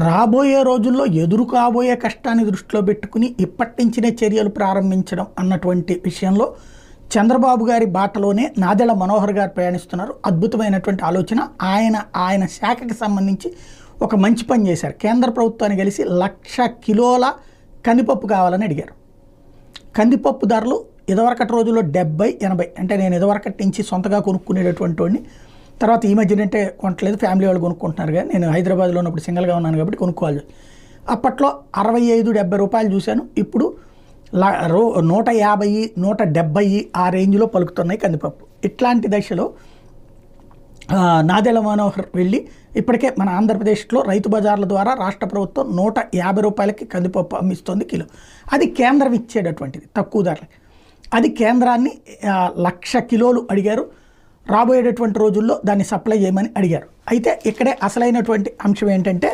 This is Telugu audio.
రాబోయే రోజుల్లో ఎదురు కాబోయే కష్టాన్ని దృష్టిలో పెట్టుకుని ఇప్పటి నుంచినే చర్యలు ప్రారంభించడం అన్నటువంటి విషయంలో చంద్రబాబు గారి బాటలోనే నాదెళ్ల మనోహర్ గారు ప్రయాణిస్తున్నారు. అద్భుతమైనటువంటి ఆలోచన. ఆయన శాఖకి సంబంధించి ఒక మంచి పని చేశారు. కేంద్ర ప్రభుత్వాన్ని కలిసి 1,00,000 కిలోల కందిపప్పు కావాలని అడిగారు. కందిపప్పు ధరలు ఇదివరకటి రోజుల్లో 70-80, అంటే నేను ఇదివరకటి నుంచి సొంతగా కొనుక్కునేటటువంటి వాడిని. తర్వాత ఈ మధ్యన అంటే కొనట్లేదు, ఫ్యామిలీ వాళ్ళు కొనుక్కుంటున్నారు. కానీ నేను హైదరాబాద్లో ఉన్నప్పుడు సింగిల్గా ఉన్నాను కాబట్టి కొనుక్కోవాలి. అప్పట్లో 65-70 రూపాయలు చూశాను. ఇప్పుడు 150-170 ఆ రేంజ్లో పలుకుతున్నాయి కందిపప్పు. ఇట్లాంటి దశలో నాదెళ్ల మనోహర్ వెళ్ళి ఇప్పటికే మన ఆంధ్రప్రదేశ్లో రైతు బజార్ల ద్వారా రాష్ట్ర ప్రభుత్వం 150 రూపాయలకి కందిపప్పు అమ్మిస్తోంది కిలో. అది కేంద్రం ఇచ్చేటటువంటిది తక్కువ ధరలకి. అది కేంద్రాన్ని 1,00,000 కిలోలు అడిగారు. రాబోయేటటువంటి రోజుల్లో దాన్ని సప్లై చేయమని అడిగారు. అయితే ఇక్కడే అసలైనటువంటి అంశం ఏంటంటే